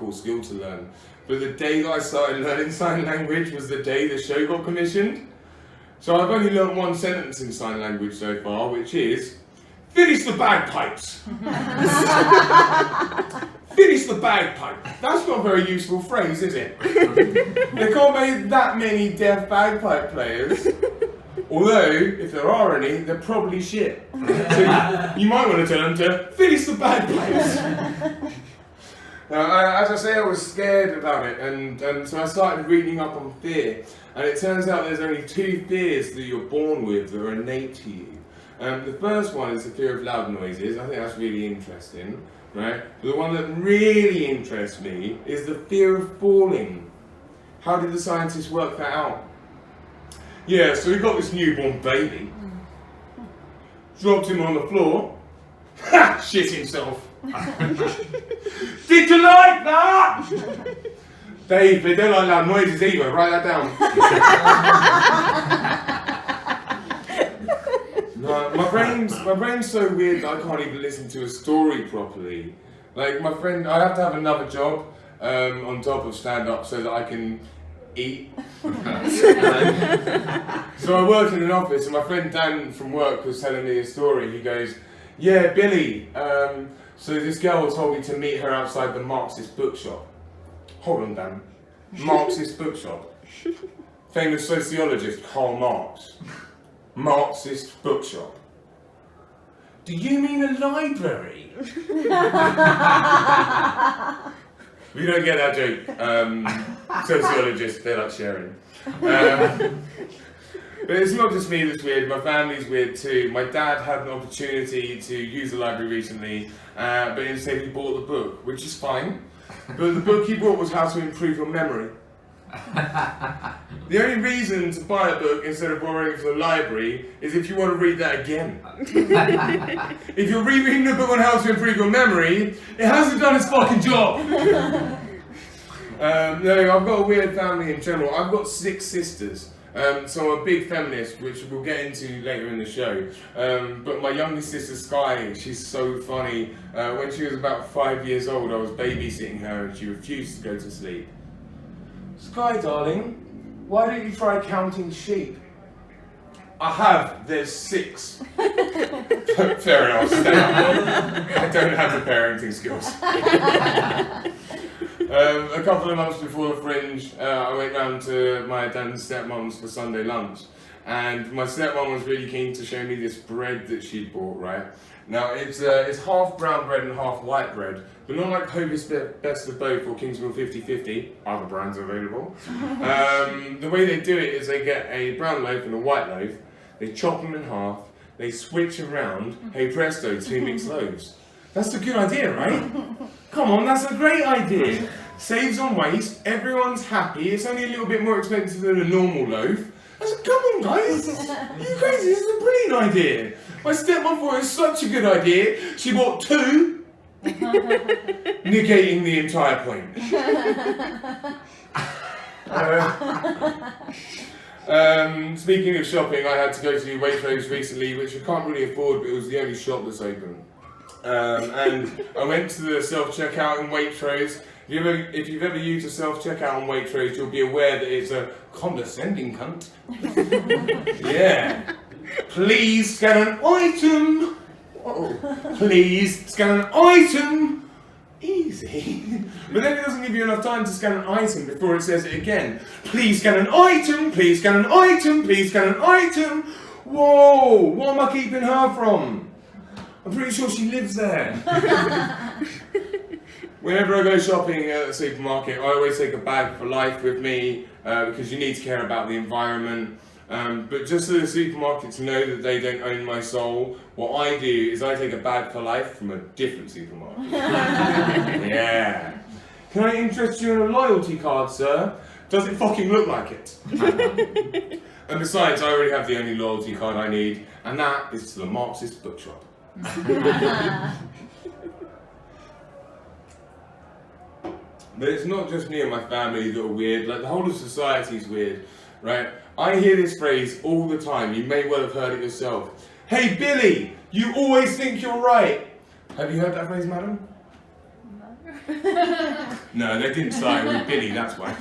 cool skill to learn. But the day that I started learning sign language was the day the show got commissioned. So I've only learned one sentence in sign language so far, which is, finish the bagpipes. Finish the bagpipe. That's not a very useful phrase, is it? There can't be that many deaf bagpipe players. Although, if there are any, they're probably shit. So you might want to tell them to finish the bagpipes. As I say, I was scared about it, and so I started reading up on fear. And it turns out there's only 2 fears that you're born with that are innate to you. The first one is the fear of loud noises. I think that's really interesting, right? But the one that really interests me is the fear of falling. How did the scientists work that out? Yeah, so we got this newborn baby, dropped him on the floor, ha! Shit himself. Did you like that? Dave, they don't like loud noises either, write that down. No, my brain's so weird that I can't even listen to a story properly. Like my friend, I have to have another job on top of stand-up so that I can eat. So I work in an office, and my friend Dan from work was telling me a story. He goes, yeah, Billy, so this girl told me to meet her outside the Marxist bookshop. Hold on, Dan. Marxist bookshop. Famous sociologist Karl Marx. Marxist bookshop. Do you mean a library? We don't get that joke. Sociologists, they like sharing. But it's not just me that's weird, my family's weird too. My dad had an opportunity to use the library recently, but instead he bought the book, which is fine. But the book he bought was How to Improve Your Memory. The only reason to buy a book instead of borrowing from the library is if you want to read that again. If you're rereading a book on how to improve your memory, it hasn't done its fucking job. No, I've got a weird family in general. I've got 6 sisters. So I'm a big feminist, which we'll get into later in the show. But my youngest sister, Sky, she's so funny. When she was about 5 years old, I was babysitting her and she refused to go to sleep. Sky, darling, why don't you try counting sheep? I have, there's 6. Fair enough, stay up. I don't have the parenting skills. A couple of months before the Fringe, I went round to my dad and stepmom's for Sunday lunch, and my stepmom was really keen to show me this bread that she'd bought, right? Now, it's half brown bread and half white bread, but not like Hovis Best of Both or Kingsmill 50/50, other brands available. The way they do it is they get a brown loaf and a white loaf, they chop them in half, they switch them round, hey presto, 2 mixed loaves. That's a good idea, right? Come on, that's a great idea. Saves on waste, everyone's happy, it's only a little bit more expensive than a normal loaf. I said, come on guys, are you crazy? This is a brilliant idea. My stepmom thought it was such a good idea, she bought 2, negating the entire point. Speaking of shopping, I had to go to Waitrose recently, which I can't really afford, but it was the only shop that's open. And I went to the self-checkout in Waitrose. If you've ever used a self-checkout on Waitrose, you'll be aware that it's a condescending cunt. Yeah. Please scan an item. Oh, please scan an item. Easy. But then it doesn't give you enough time to scan an item before it says it again. Please scan an item. Please scan an item. Please scan an item. Whoa, what am I keeping her from? I'm pretty sure she lives there. Whenever I go shopping at the supermarket, I always take a bag for life with me because you need to care about the environment. But just so the supermarkets know that they don't own my soul, what I do is I take a bag for life from a different supermarket. Yeah. Can I interest you in a loyalty card, sir? Does it fucking look like it? And besides, I already have the only loyalty card I need, and that is to the Marxist bookshop. But it's not just me and my family that are weird, like the whole of society's weird, right? I hear this phrase all the time, you may well have heard it yourself. Hey Billy, you always think you're right. Have you heard that phrase, madam? No. No, they didn't start it with Billy, that's why.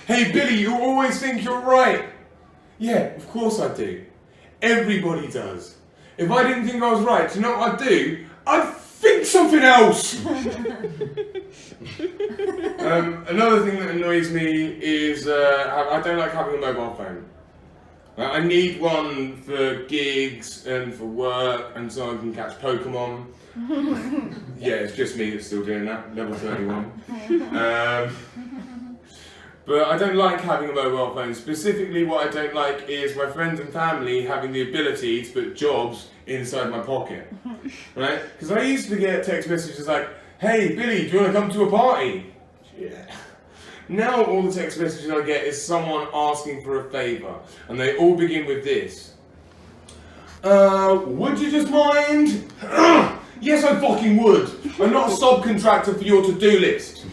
Hey Billy, you always think you're right. Yeah, of course I do. Everybody does. If I didn't think I was right, do you know what I'd do? I'd think something else. Another thing that annoys me is I don't like having a mobile phone. I need one for gigs and for work and so I can catch Pokemon. Yeah, it's just me that's still doing that, level 31. But I don't like having a mobile phone. Specifically what I don't like is my friends and family having the ability to put jobs inside my pocket. Right? Because I used to get text messages like, hey Billy, do you want to come to a party? Yeah. Now all the text messages I get is someone asking for a favour. And they all begin with this. Would you just mind? Yes, I fucking would. I'm not a subcontractor for your to-do list.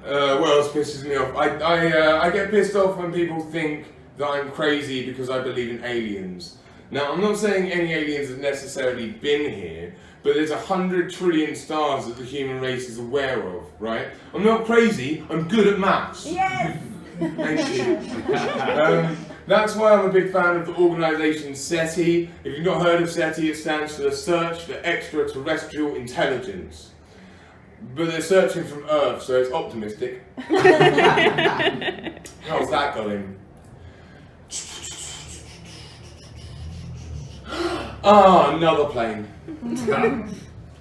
What else pisses me off? I get pissed off when people think that I'm crazy because I believe in aliens. Now, I'm not saying any aliens have necessarily been here, but there's 100 trillion stars that the human race is aware of, right? I'm not crazy, I'm good at maths. Yes! Thank you. That's why I'm a big fan of the organisation SETI. If you've not heard of SETI, it stands for the Search for Extraterrestrial Intelligence. But they're searching from Earth, so it's optimistic. How's that going? Ah, another plane.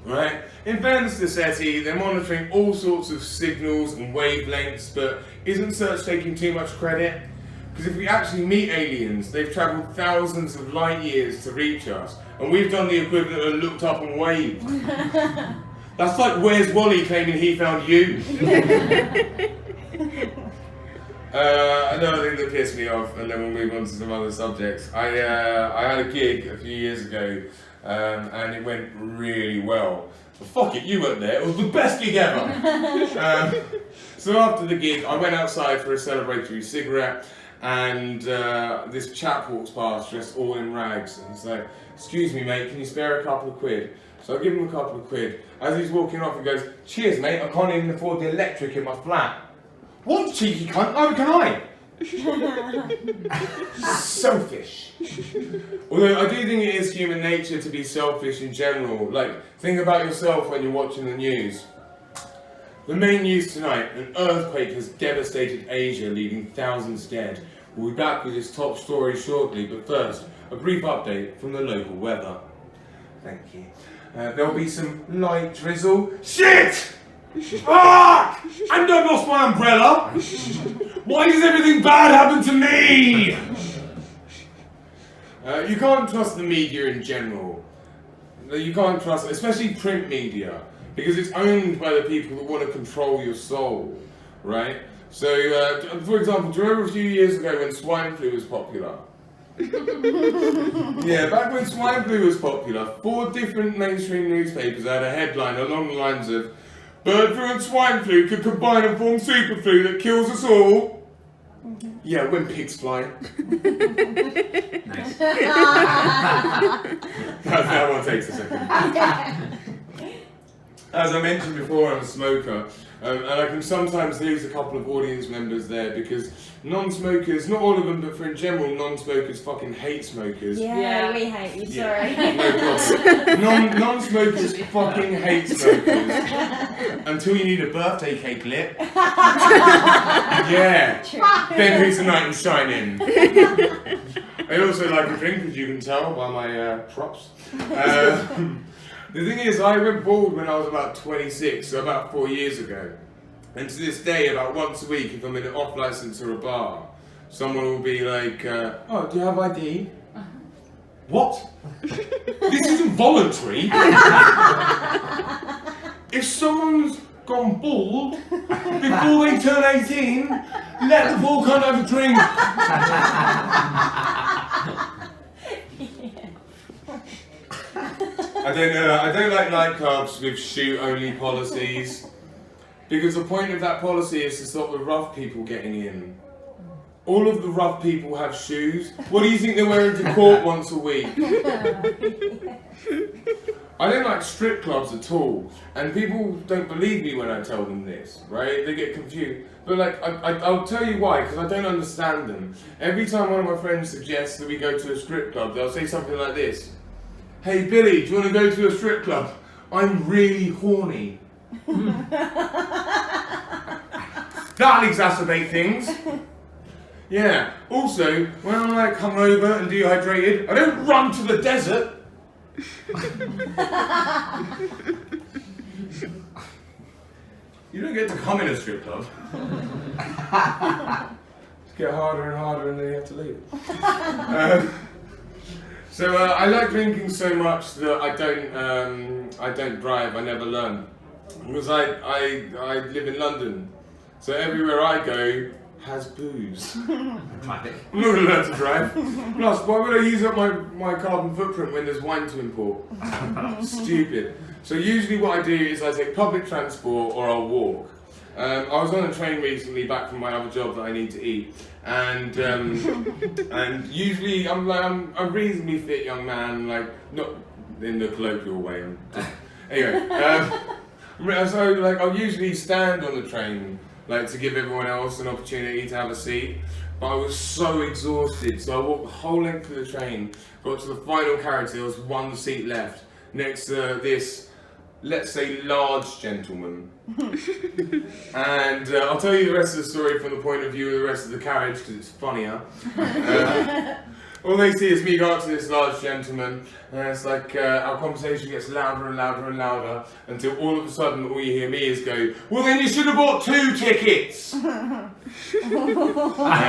Right? In fairness to SETI, they're monitoring all sorts of signals and wavelengths, but isn't search taking too much credit? Because if we actually meet aliens, they've travelled thousands of light years to reach us, and we've done the equivalent of looked up and waved. That's like Where's Wally claiming he found you. Another thing that pissed me off, and then we'll move on to some other subjects. I had a gig a few years ago, and it went really well. But fuck it, you weren't there. It was the best gig ever. So after the gig, I went outside for a celebratory cigarette, and this chap walks past dressed all in rags, and he's like, "Excuse me, mate, can you spare a couple of quid?" So I give him a couple of quid. As he's walking off, he goes, "Cheers, mate, I can't even afford the electric in my flat." What, cheeky cunt? Neither can I. Selfish. Although I do think it is human nature to be selfish in general. Like, think about yourself when you're watching the news. The main news tonight, an earthquake has devastated Asia, leaving thousands dead. We'll be back with this top story shortly, but first, a brief update from the local weather. Thank you. There'll be some light drizzle. Shit! Fuck! And I lost my umbrella! Why does everything bad happen to me? You can't trust the media in general. You can't trust, especially print media, because it's owned by the people that want to control your soul, right? So, for example, do you remember a few years ago when swine flu was popular? Yeah, back when swine flu was popular, 4 different mainstream newspapers had a headline along the lines of "Bird flu and swine flu could combine and form super flu that kills us all." Yeah, when pigs fly. Nice. That one takes a second. As I mentioned before, I'm a smoker, and I can sometimes lose a couple of audience members there because non-smokers, not all of them, but for in general, non-smokers fucking hate smokers. Yeah, we hate you, sorry. Yeah, no problem. Non-smokers fucking hate smokers. Until you need a birthday cake lit. Yeah. Then who's the knight in shining? I also like a drink, as you can tell by my props. The thing is, I went bald when I was about 26, so about 4 years ago. And to this day, about once a week, if I'm in an off license or a bar, someone will be like, "Oh, do you have ID?" What? This isn't voluntary. If someone's gone bald before they turn 18, let the bald cunt have a drink. I don't like nightclubs with shoot-only policies, because the point of that policy is to stop the rough people getting in. All of the rough people have shoes. What do you think they're wearing to court once a week? I don't like strip clubs at all, and people don't believe me when I tell them this, right? They get confused. But like, I'll tell you why, because I don't understand them. Every time one of my friends suggests that we go to a strip club, they'll say something like this. Hey Billy, do you want to go to a strip club? I'm really horny. That'll exacerbate things. Yeah. Also, when I'm like hungover and dehydrated, I don't run to the desert. You don't get to come in a strip club. It's get harder and harder and then you have to leave. So I like drinking so much that I don't drive. I never learn because I live in London, so everywhere I go has booze. I'm not going to learn to drive. Plus, why would I use up my carbon footprint when there's wine to import? Stupid. So usually what I do is I take public transport or I'll walk. I was on a train recently back from my other job that I need to eat, and usually I'm a reasonably fit young man, like not in the colloquial way. Anyway, so like I'll usually stand on the train, like to give everyone else an opportunity to have a seat. But I was so exhausted, so I walked the whole length of the train, got to the final carriage. There was one seat left next to this, let's say, large gentleman. And I'll tell you the rest of the story from the point of view of the rest of the carriage because it's funnier. All they see is me go up to this large gentleman, and it's like our conversation gets louder and louder and louder until all of a sudden all you hear me is go, well then you should have bought 2 tickets! I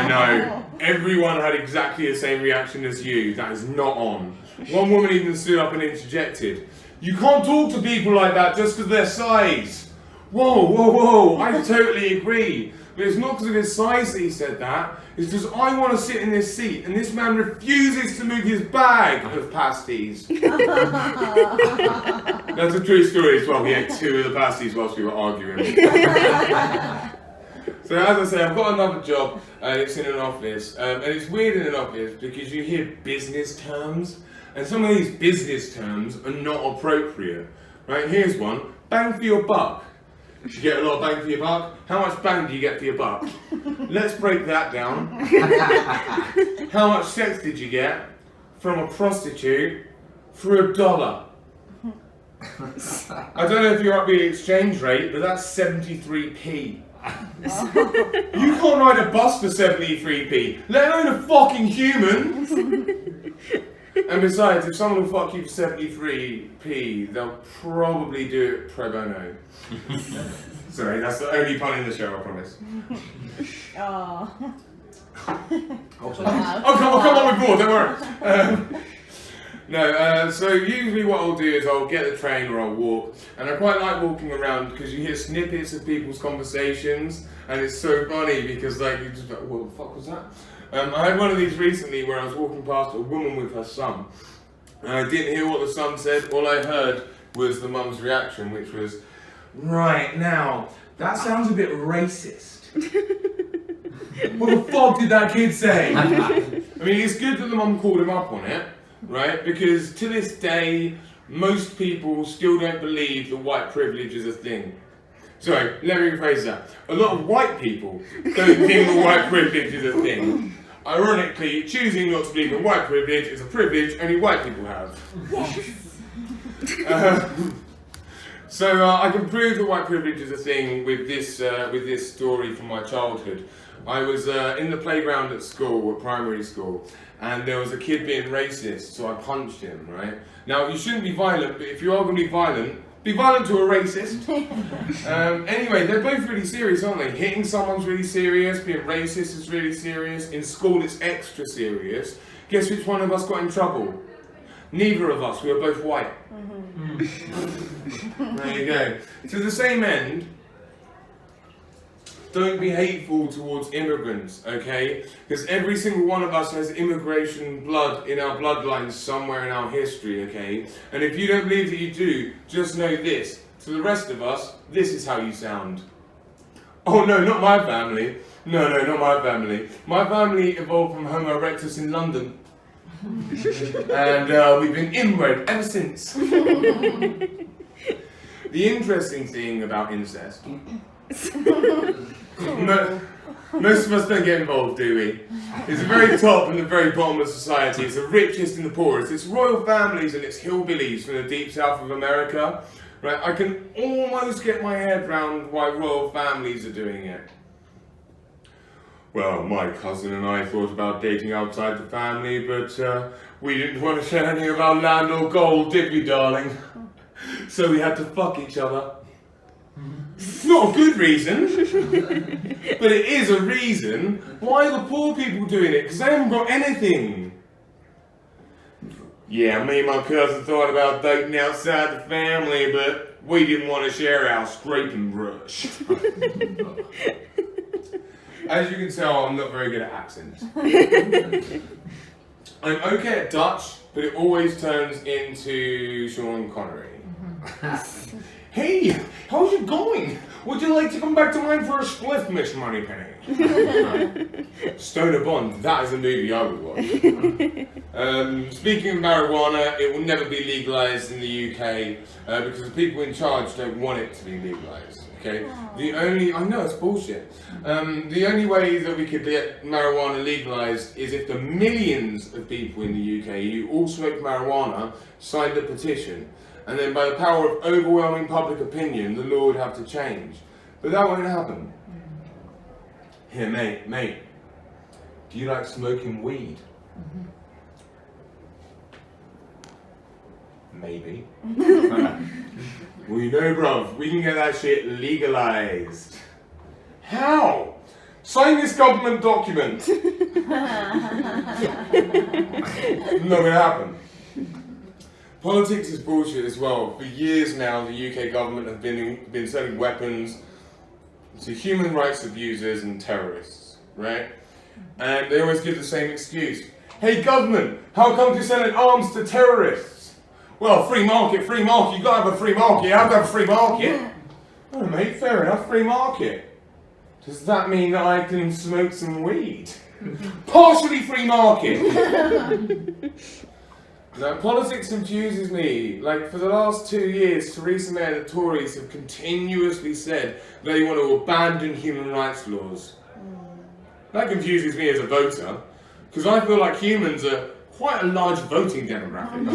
know, everyone had exactly the same reaction as you. That is not on. One woman even stood up and interjected, you can't talk to people like that just because of their size. Whoa, whoa, whoa, I totally agree. But it's not because of his size that he said that. It's because I want to sit in this seat and this man refuses to move his bag of pasties. That's a true story as well. We ate 2 of the pasties whilst we were arguing. So as I say, I've got another job and it's in an office. And it's weird in an office because you hear business terms. And some of these business terms are not appropriate. Right, here's one. Bang for your buck. You get a lot of bang for your buck. How much bang do you get for your buck? Let's break that down. How much sex did you get from a prostitute for $1? I don't know if you're up with the exchange rate, but that's 73p. You can't ride a bus for 73p, let alone a fucking human. And besides, if someone will fuck you for 73p, they'll probably do it pro bono. Sorry, that's the only pun in the show, I promise. Oh. Oh, come on with more, don't worry. So usually what I'll do is I'll get the train or I'll walk, and I quite like walking around because you hear snippets of people's conversations, and it's so funny because like you just like, what the fuck was that? I had one of these recently where I was walking past a woman with her son, and I didn't hear what the son said. All I heard was the mum's reaction, which was, right, now, that sounds a bit racist. What the fuck did that kid say? I mean, it's good that the mum called him up on it, right? Because to this day, most people still don't believe that white privilege is a thing. Sorry, let me rephrase that. A lot of white people don't think that white privilege is a thing. Ironically, choosing not to believe in white privilege is a privilege only white people have. Yes. So I can prove that white privilege is a thing with this story from my childhood. I was in the playground at school, at primary school, and there was a kid being racist, so I punched him, right? Now, you shouldn't be violent, but if you are going to be violent to a racist. Anyway, they're both really serious, aren't they? Hitting someone's really serious, being racist is really serious, in school it's extra serious. Guess which one of us got in trouble? Neither of us, we were both white. There you go. To the same end, don't be hateful towards immigrants, okay? Because every single one of us has immigration blood in our bloodlines somewhere in our history, okay? And if you don't believe that you do, just know this. To the rest of us, this is how you sound. Oh no, not my family. No, not my family. My family evolved from Homo erectus in London. And we've been inbred ever since. The interesting thing about incest, most of us don't get involved, do we? It's the very top and the very bottom of society. It's the richest and the poorest. It's royal families and it's hillbillies from the deep south of America. Right? I can almost get my head around why royal families are doing it. Well, my cousin and I thought about dating outside the family, but we didn't want to share any of our land or gold, did we, darling? So we had to fuck each other. It's not a good reason, but it is a reason. Why are the poor people doing it? Because they haven't got anything. Yeah, me and my cousin thought about dating outside the family, but we didn't want to share our scraping brush. As you can tell, I'm not very good at accents. I'm okay at Dutch, but it always turns into Sean Connery. Hey, how's it going? Would you like to come back to mine for a spliff, Miss Moneypenny? Stoner Bond, that is a movie I would watch. Speaking of marijuana, it will never be legalised in the UK because the people in charge don't want it to be legalised. Okay? I know it's bullshit. The only way that we could get marijuana legalised is if the millions of people in the UK who all smoke marijuana signed a petition. And then by the power of overwhelming public opinion, the law would have to change. But that won't happen. Here, mate, do you like smoking weed? Maybe. Well, you know, bruv, we can get that shit legalised. How? Sign this government document. Not gonna happen. Politics is bullshit as well. For years now, the UK government have been selling weapons to human rights abusers and terrorists, right? And they always give the same excuse. Hey government, how come you're selling arms to terrorists? Well, free market, you gotta have a free market, you have to have a free market. Oh mate, fair enough, free market. Does that mean that I can smoke some weed? Partially free market! Now, politics confuses me. Like, for the last 2 years, Theresa May and the Tories have continuously said they want to abandon human rights laws. That confuses me as a voter, because I feel like humans are quite a large voting demographic.